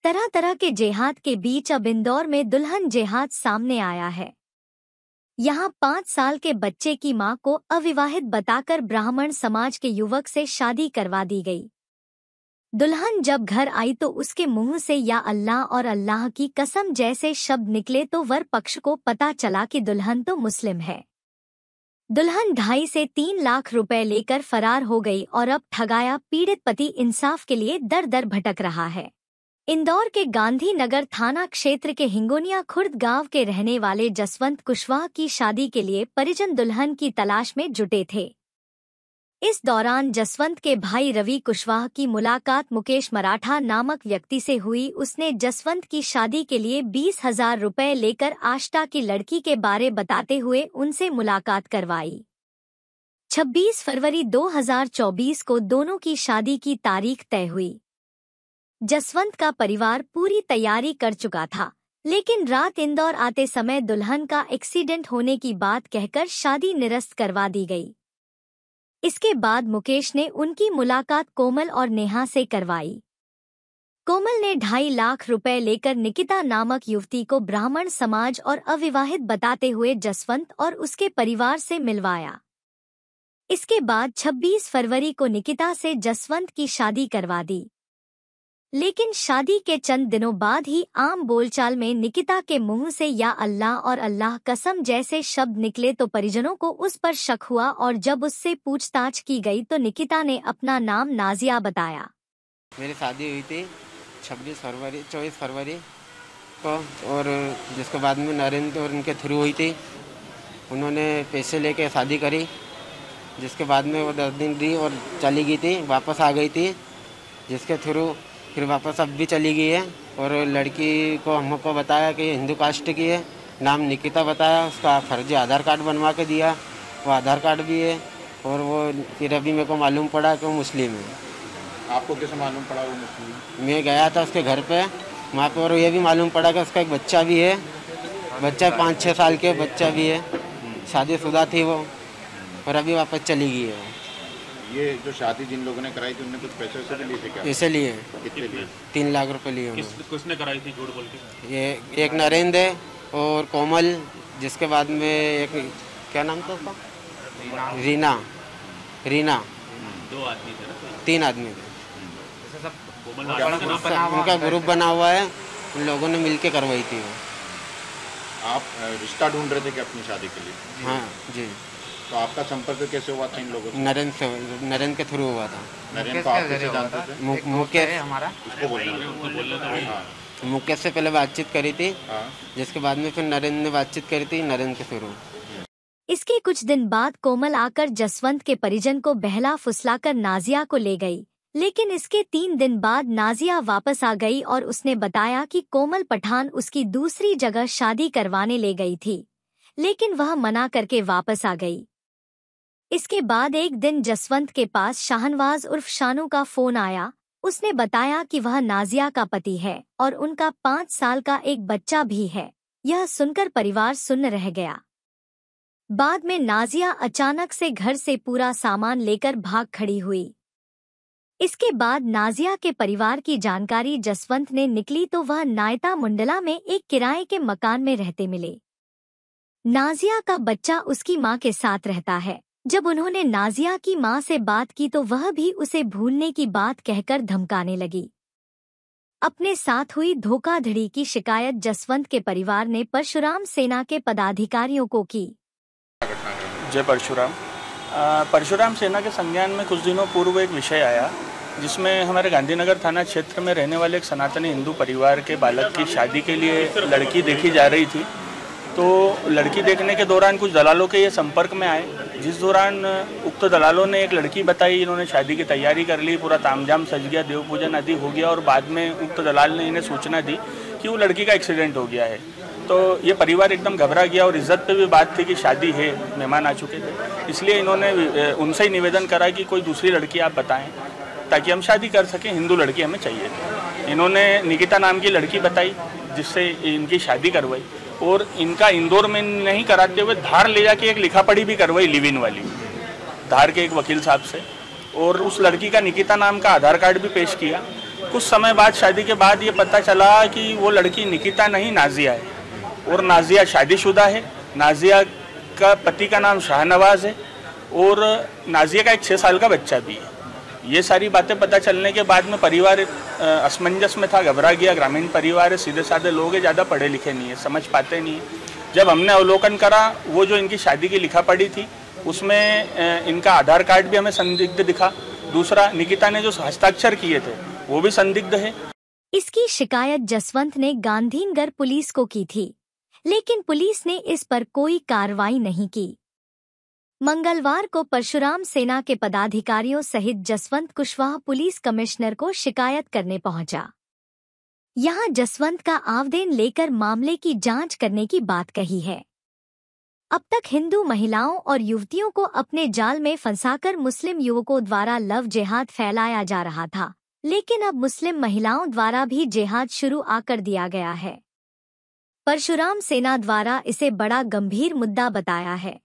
तरह तरह के जेहाद के बीच अब इंदौर में दुल्हन जेहाद सामने आया है। यहाँ 5 साल के बच्चे की मां को अविवाहित बताकर ब्राह्मण समाज के युवक से शादी करवा दी गई। दुल्हन जब घर आई तो उसके मुंह से या अल्लाह और अल्लाह की कसम जैसे शब्द निकले तो वर पक्ष को पता चला कि दुल्हन तो मुस्लिम है। दुल्हन 2.5 से 3 लाख रुपए लेकर फरार हो गई और अब ठगाया पीड़ित पति इंसाफ के लिए दर दर भटक रहा है। इंदौर के गांधीनगर थाना क्षेत्र के हिंगोनिया खुर्द गांव के रहने वाले जसवंत कुशवाहा की शादी के लिए परिजन दुल्हन की तलाश में जुटे थे। इस दौरान जसवंत के भाई रवि कुशवाहा की मुलाकात मुकेश मराठा नामक व्यक्ति से हुई। उसने जसवंत की शादी के लिए 20,000 रुपए लेकर आष्टा की लड़की के बारे बताते हुए उनसे मुलाकात करवाई। 26 फरवरी 2024 को दोनों की शादी की तारीख तय हुई। जसवंत का परिवार पूरी तैयारी कर चुका था, लेकिन रात इंदौर आते समय दुल्हन का एक्सीडेंट होने की बात कहकर शादी निरस्त करवा दी गई। इसके बाद मुकेश ने उनकी मुलाकात कोमल और नेहा से करवाई। कोमल ने 2.5 लाख रुपए लेकर निकिता नामक युवती को ब्राह्मण समाज और अविवाहित बताते हुए जसवंत और उसके परिवार से मिलवाया। इसके बाद 26 फरवरी को निकिता से जसवंत की शादी करवा दी। लेकिन शादी के चंद दिनों बाद ही आम बोलचाल में निकिता के मुंह से या अल्लाह और अल्लाह कसम जैसे शब्द निकले तो परिजनों को उस पर शक हुआ और जब उससे पूछताछ की गई तो निकिता ने अपना नाम नाजिया बताया। मेरी शादी हुई थी 24 फरवरी को और जिसके बाद में नरेंद्र और उनके थ्रू हुई थी। उन्होंने पैसे लेके शादी करी, जिसके बाद में वो 10 दिन दी और चली गई थी, वापस आ गई थी, जिसके थ्रू फिर वापस अब भी चली गई है। और लड़की को हमको बताया कि हिंदू कास्ट की है, नाम निकिता बताया, उसका फर्जी आधार कार्ड बनवा के दिया, वो आधार कार्ड भी है। और वो फिर अभी मेरे को मालूम पड़ा कि वो मुस्लिम है। आपको कैसे मालूम पड़ा वो मुस्लिम है? मैं गया था उसके घर पे वहाँ पे, और ये भी मालूम पड़ा कि उसका एक बच्चा भी है, बच्चा 5-6 साल के बच्चा भी है, शादीशुदा थी वो, और अभी वापस चली गई है। ये जो शादी जिन लोगों ने कराई थी उन्होंने कुछ पैसे वैसे भी लिए थे क्या? पैसे लिए, कितने लिए? 3 लाख रुपए लिए उन्होंने। किसने कराई थी झूठ बोल के? ये एक नरेंद्र है और कोमल, जिसके बाद में एक क्या नाम था उसका, रीना। 2 आदमी थे ना? 3 आदमी थे। सब उनका ग्रुप बना हुआ है, उन लोगों ने मिलके करवाई थी वो। आप रिश्ता ढूंढ रहे थे कि अपनी शादी के लिए? हाँ जी। तो आपका संपर्क कैसे हुआ था इन लोगों से? नरेंद्र के थ्रू हुआ था। नरेंद्र को आप कैसे जानते थे? मुकेश उसको बोलना। हाँ। मुकेश से पहले बातचीत करी थी, हाँ। जिसके बाद में फिर नरेंद्र ने बातचीत करी थी, नरेंद्र के थ्रू। इसके कुछ दिन बाद कोमल आकर जसवंत के परिजन को बहला फुसलाकर नाजिया को ले गई, लेकिन इसके 3 दिन बाद नाजिया वापस आ गई और उसने बताया कि कोमल पठान उसकी दूसरी जगह शादी करवाने ले गई थी, लेकिन वह मना करके वापस आ गई। इसके बाद एक दिन जसवंत के पास शाहनवाज उर्फ शानू का फोन आया। उसने बताया कि वह नाजिया का पति है और उनका 5 साल का एक बच्चा भी है। यह सुनकर परिवार सुन्न रह गया। बाद में नाजिया अचानक से घर से पूरा सामान लेकर भाग खड़ी हुई। इसके बाद नाजिया के परिवार की जानकारी जसवंत ने निकली तो वह नायता मुंडला में एक किराए के मकान में रहते मिले। नाजिया का बच्चा उसकी मां के साथ रहता है। जब उन्होंने नाजिया की मां से बात की तो वह भी उसे भूलने की बात कहकर धमकाने लगी। अपने साथ हुई धोखाधड़ी की शिकायत जसवंत के परिवार ने परशुराम सेना के पदाधिकारियों को की। जय परशुराम। परशुराम सेना के संज्ञान में कुछ दिनों पूर्व एक विषय आया, जिसमें हमारे गांधीनगर थाना क्षेत्र में रहने वाले एक सनातनी हिंदू परिवार के बालक की शादी के लिए लड़की देखी जा रही थी। तो लड़की देखने के दौरान कुछ दलालों के ये संपर्क में आए, जिस दौरान उक्त दलालों ने एक लड़की बताई। इन्होंने शादी की तैयारी कर ली, पूरा तामझाम सज गया, देव पूजन आदि हो गया, और बाद में उक्त दलाल ने इन्हें सूचना दी कि वो लड़की का एक्सीडेंट हो गया है। तो ये परिवार एकदम घबरा गया और इज्जत पे भी बात थी कि शादी है, मेहमान आ चुके थे, इसलिए इन्होंने उनसे ही निवेदन करा कि कोई दूसरी लड़की आप बताएं ताकि हम शादी कर सकें, हिंदू लड़की हमें चाहिए थी। इन्होंने निकिता नाम की लड़की बताई, जिससे इनकी शादी करवाई, और इनका इंदौर में नहीं कराते हुए धार ले जाके एक लिखा पढ़ी भी करवाई, लिव इन वाली, धार के एक वकील साहब से। और उस लड़की का निकिता नाम का आधार कार्ड भी पेश किया, कुछ समय बाद, शादी के बाद ये पता चला कि वो लड़की निकिता नहीं, नाजिया है, और नाजिया शादीशुदा है। नाजिया का पति का नाम शाहनवाज है और नाजिया का एक 6 साल का बच्चा भी है। ये सारी बातें पता चलने के बाद में परिवार असमंजस में था, घबरा गया। ग्रामीण परिवार है, सीधे साधे लोग हैं, ज़्यादा पढ़े लिखे नहीं है, समझ पाते नहीं है। जब हमने अवलोकन करा, वो जो इनकी शादी की लिखा पड़ी थी उसमें इनका आधार कार्ड भी हमें संदिग्ध दिखा। दूसरा, निकिता ने जो हस्ताक्षर किए थे वो भी संदिग्ध है। इसकी शिकायत जसवंत ने गांधीनगर पुलिस को की थी, लेकिन पुलिस ने इस पर कोई कार्रवाई नहीं की। मंगलवार को परशुराम सेना के पदाधिकारियों सहित जसवंत कुशवाहा पुलिस कमिश्नर को शिकायत करने पहुंचा। यहां जसवंत का आवेदन लेकर मामले की जांच करने की बात कही है। अब तक हिंदू महिलाओं और युवतियों को अपने जाल में फंसाकर मुस्लिम युवकों द्वारा लव जिहाद फैलाया जा रहा था, लेकिन अब मुस्लिम महिलाओं द्वारा भी जिहाद शुरू कर दिया गया है। परशुराम सेना द्वारा इसे बड़ा गंभीर मुद्दा बताया है।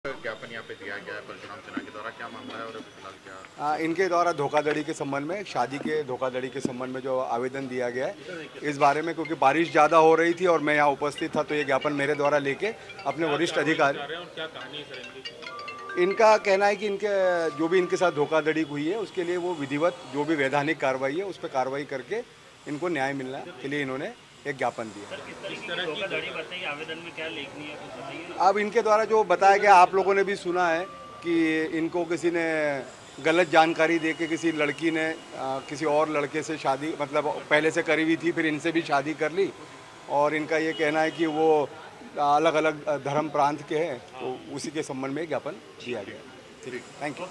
ज्ञापन यहाँ पे दिया गया है परशुराम सेना के द्वारा, क्या मामला है और फिलहाल क्या? इनके द्वारा धोखाधड़ी के संबंध में, शादी के धोखाधड़ी के संबंध में जो आवेदन दिया गया है, इस बारे में क्योंकि बारिश ज़्यादा हो रही थी और मैं यहाँ उपस्थित था, तो ये ज्ञापन मेरे द्वारा लेके अपने वरिष्ठ अधिकारी, इनका कहना है कि इनके जो भी इनके साथ धोखाधड़ी हुई है उसके लिए वो विधिवत जो भी वैधानिक कार्रवाई है उस पर कार्रवाई करके इनको न्याय मिलना के लिए इन्होंने एक ज्ञापन दिया। अब इनके द्वारा जो बताया गया, आप लोगों ने भी सुना है कि इनको किसी ने गलत जानकारी देके किसी लड़की ने किसी और लड़के से शादी, मतलब पहले से करी हुई थी, फिर इनसे भी शादी कर ली, और इनका ये कहना है कि वो अलग अलग धर्म प्रांत के हैं, तो उसी के संबंध में ज्ञापन दिया गया। ठीक, थैंक यू।